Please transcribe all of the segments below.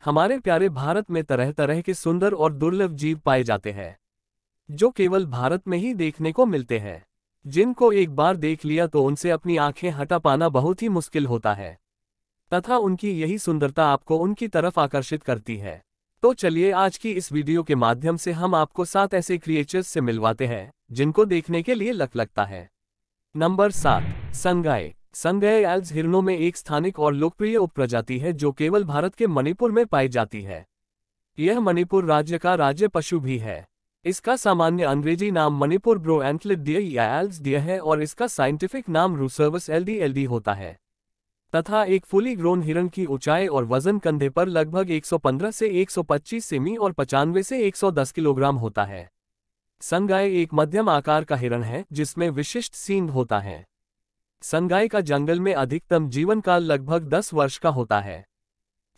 हमारे प्यारे भारत में तरह तरह के सुंदर और दुर्लभ जीव पाए जाते हैं, जो केवल भारत में ही देखने को मिलते हैं, जिनको एक बार देख लिया तो उनसे अपनी आंखें हटा पाना बहुत ही मुश्किल होता है, तथा उनकी यही सुंदरता आपको उनकी तरफ आकर्षित करती है। तो चलिए आज की इस वीडियो के माध्यम से हम आपको 7 ऐसे क्रिएचर्स से मिलवाते हैं जिनको देखने के लिए लगता है। नंबर 7, संगाई। संगाई एल्स हिरणों में एक स्थानिक और लोकप्रिय उपप्रजाति है जो केवल भारत के मणिपुर में पाई जाती है। यह मणिपुर राज्य का राज्य पशु भी है। इसका सामान्य अंग्रेजी नाम मणिपुर ब्रो एंटलेट डियर या एल्स डियर है और इसका साइंटिफिक नाम रूसर्वस एलडी होता है। तथा एक फुली ग्रोन हिरण की ऊंचाई और वजन कंधे पर लगभग 115 से 125 सेमी और 95 से 110 किलोग्राम होता है। संगाई एक मध्यम आकार का हिरण है जिसमें विशिष्ट सींग होता है। संगाई का जंगल में अधिकतम जीवन काल लगभग 10 वर्ष का होता है।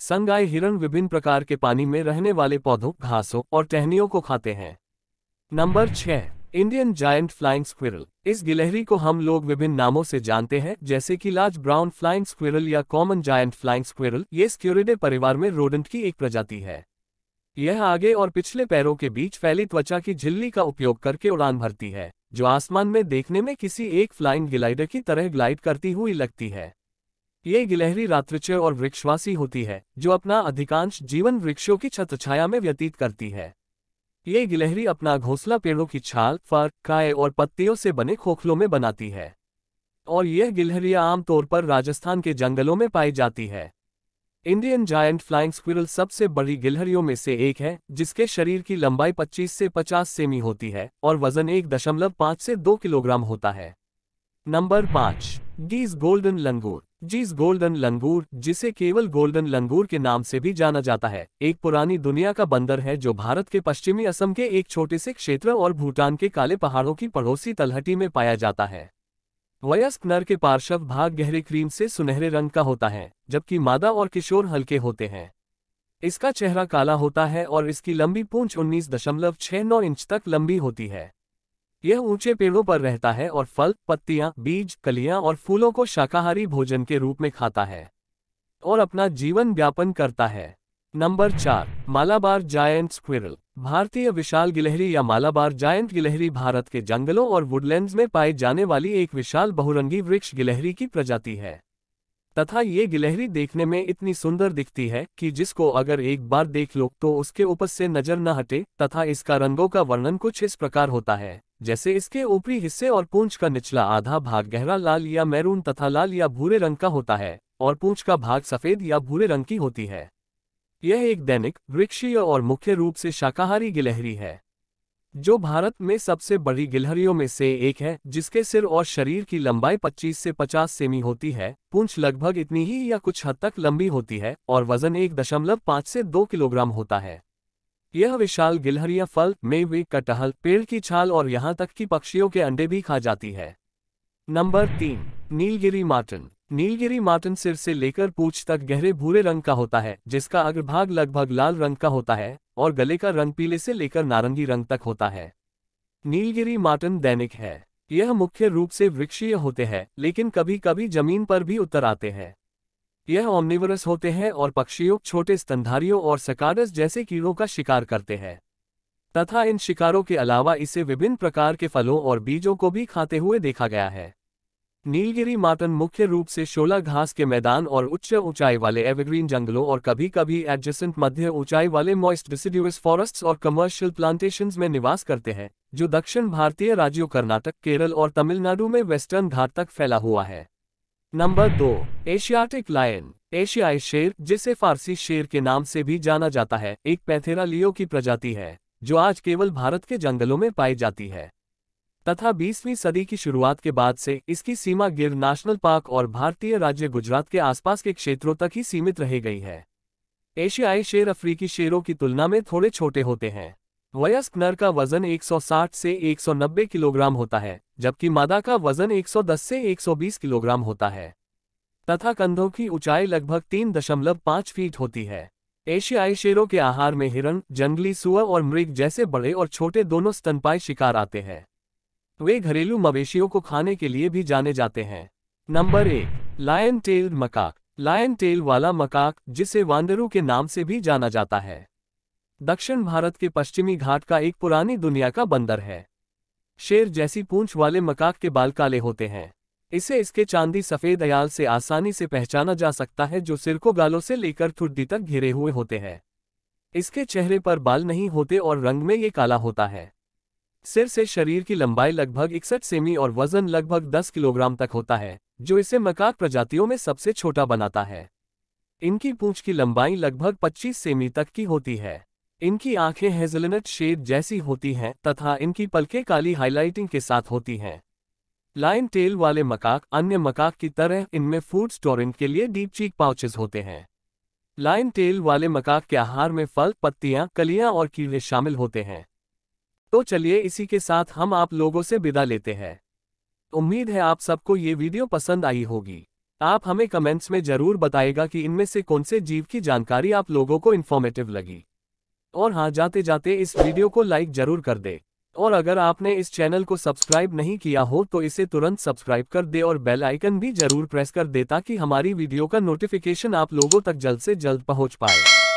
संगाई हिरण विभिन्न प्रकार के पानी में रहने वाले पौधों, घासों और टहनियों को खाते हैं। Number 6, Indian giant flying squirrel. इस गिलहरी को हम लोग विभिन्न नामों से जानते हैं जैसे कि लार्ज ब्राउन फ्लाइंग स्क्विरल या कॉमन जायंट फ्लाइंग स्क्विरल। ये स्क्यूरिडे परिवार में रोडेंट की एक प्रजाति है। यह आगे और पिछले पैरों के बीच फैली त्वचा की झिल्ली का उपयोग करके उड़ान भरती है, जो आसमान में देखने में किसी एक फ्लाइंग ग्लाइडर की तरह ग्लाइड करती हुई लगती है। ये गिलहरी रात्रिचर और वृक्षवासी होती है, जो अपना अधिकांश जीवन वृक्षों की छत्रछाया में व्यतीत करती है। ये गिलहरी अपना घोंसला पेड़ों की छाल, फर, काए और पत्तियों से बने खोखलों में बनाती है और यह गिलहरियां आमतौर पर राजस्थान के जंगलों में पाई जाती है। इंडियन जायंट फ्लाइंग स्क्विरल सबसे बड़ी गिलहरियों में से एक है, जिसके शरीर की लंबाई 25 से 50 सेमी होती है और वजन 1.5 से 2 किलोग्राम होता है। नंबर 5, गीज गोल्डन लंगूर। गीज गोल्डन लंगूर, जिसे केवल गोल्डन लंगूर के नाम से भी जाना जाता है, एक पुरानी दुनिया का बंदर है जो भारत के पश्चिमी असम के एक छोटे से क्षेत्र और भूटान के काले पहाड़ों की पड़ोसी तलहटी में पाया जाता है। वयस्क नर के पार्श्व भाग गहरे क्रीम से सुनहरे रंग का होता है, जबकि मादा और किशोर हल्के होते हैं। इसका चेहरा काला होता है और इसकी लंबी पूंछ 19.69 इंच तक लंबी होती है। यह ऊंचे पेड़ों पर रहता है और फल, पत्तियां, बीज, कलियां और फूलों को शाकाहारी भोजन के रूप में खाता है और अपना जीवन व्यापन करता है। Number 4, Malabar giant squirrel. भारतीय विशाल गिलहरी या मालाबार जायंट गिलहरी भारत के जंगलों और वुडलैंड्स में पाई जाने वाली एक विशाल बहुरंगी वृक्ष गिलहरी की प्रजाति है तथा ये गिलहरी देखने में इतनी सुंदर दिखती है कि जिसको अगर एक बार देख लो तो उसके ऊपर से नजर न हटे। तथा इसका रंगों का वर्णन कुछ इस प्रकार होता है, जैसे इसके ऊपरी हिस्से और पूंछ का निचला आधा भाग गहरा लाल या मैरून तथा लाल या भूरे रंग का होता है और पूंछ का भाग सफेद या भूरे रंग की होती है। यह एक दैनिक, वृक्षीय और मुख्य रूप से शाकाहारी गिलहरी है, जो भारत में सबसे बड़ी गिलहरियों में से एक है, जिसके सिर और शरीर की लंबाई 25 से 50 सेमी होती है। पूंछ लगभग इतनी ही या कुछ हद तक लंबी होती है और वजन 1.5 से 2 किलोग्राम होता है। यह विशाल गिलहरियां फल, मेवे, कटहल, पेड़ की छाल और यहाँ तक कि पक्षियों के अंडे भी खा जाती है। Number 3, Nilgiri Marton. Nilgiri Marton सिर से लेकर पूंछ तक गहरे भूरे रंग का होता है, जिसका अग्रभाग लगभग लाल रंग का होता है और गले का रंग पीले से लेकर नारंगी रंग तक होता है। नीलगिरी मार्टन दैनिक है। यह मुख्य रूप से वृक्षीय होते हैं, लेकिन कभी कभी जमीन पर भी उतर आते हैं। यह ओमनिवरस होते हैं और पक्षियों, छोटे स्तनधारियों और सकाडस जैसे कीड़ों का शिकार करते हैं तथा इन शिकारों के अलावा इसे विभिन्न प्रकार के फलों और बीजों को भी खाते हुए देखा गया है। नीलगिरी मार्टन मुख्य रूप से शोला घास के मैदान और उच्च ऊंचाई वाले एवरग्रीन जंगलों और कभी कभी एडजेसेंट मध्य ऊंचाई वाले मॉइस्ट डिसिडुअस फॉरेस्ट्स और कमर्शियल प्लांटेशंस में निवास करते हैं, जो दक्षिण भारतीय राज्यों कर्नाटक, केरल और तमिलनाडु में वेस्टर्न घाट तक फैला हुआ है। Number 2, Asiatic lion. एशियाई शेर, जिसे फारसी शेर के नाम से भी जाना जाता है, एक पैंथेरा लियो की प्रजाति है जो आज केवल भारत के जंगलों में पाई जाती है तथा 20वीं सदी की शुरुआत के बाद से इसकी सीमा गिर नेशनल पार्क और भारतीय राज्य गुजरात के आसपास के क्षेत्रों तक ही सीमित रह गई है। एशियाई शेर अफ्रीकी शेरों की तुलना में थोड़े छोटे होते हैं। वयस्क नर का वजन 160 से 190 किलोग्राम होता है, जबकि मादा का वजन 110 से 120 किलोग्राम होता है तथा कंधों की ऊंचाई लगभग 3.5 फीट होती है। एशियाई शेरों के आहार में हिरण, जंगली सुअर और मृग जैसे बड़े और छोटे दोनों स्तनपायी शिकार आते हैं। वे घरेलू मवेशियों को खाने के लिए भी जाने जाते हैं। Number 1, lion tailed macaque. Lion tail वाला मकाक, जिसे वांडरू के नाम से भी जाना जाता है, दक्षिण भारत के पश्चिमी घाट का एक पुरानी दुनिया का बंदर है। शेर जैसी पूंछ वाले मकाक के बाल काले होते हैं। इसे इसके चांदी सफेद अयाल से आसानी से पहचाना जा सकता है, जो सिर को गालों से लेकर ठुड्डी तक घिरे हुए होते हैं। इसके चेहरे पर बाल नहीं होते और रंग में ये काला होता है। सिर से शरीर की लंबाई लगभग 61 सेमी और वजन लगभग 10 किलोग्राम तक होता है, जो इसे मकाक प्रजातियों में सबसे छोटा बनाता है। इनकी पूंछ की लंबाई लगभग 25 सेमी तक की होती है। इनकी आंखें हेज़लनट शेड जैसी होती हैं तथा इनकी पलकें काली हाइलाइटिंग के साथ होती हैं। लायन टेल वाले मकाक अन्य मकाक की तरह इनमें फूड स्टोरेज के लिए डीप चीक पाउचेस होते हैं। लायन टेल वाले मकाक के आहार में फल, पत्तियां, कलियां और कीड़े शामिल होते हैं। तो चलिए इसी के साथ हम आप लोगों से विदा लेते हैं। उम्मीद है आप सबको ये वीडियो पसंद आई होगी। आप हमें कमेंट्स में जरूर बताइएगा कि इनमें से कौन से जीव की जानकारी आप लोगों को इन्फॉर्मेटिव लगी। और हाँ, जाते जाते इस वीडियो को लाइक जरूर कर दे। और अगर आपने इस चैनल को सब्सक्राइब नहीं किया हो तो इसे तुरंत सब्सक्राइब कर दे और बेल आइकन भी जरूर प्रेस कर दे, ताकि हमारी वीडियो का नोटिफिकेशन आप लोगों तक जल्द से जल्द पहुंच पाए।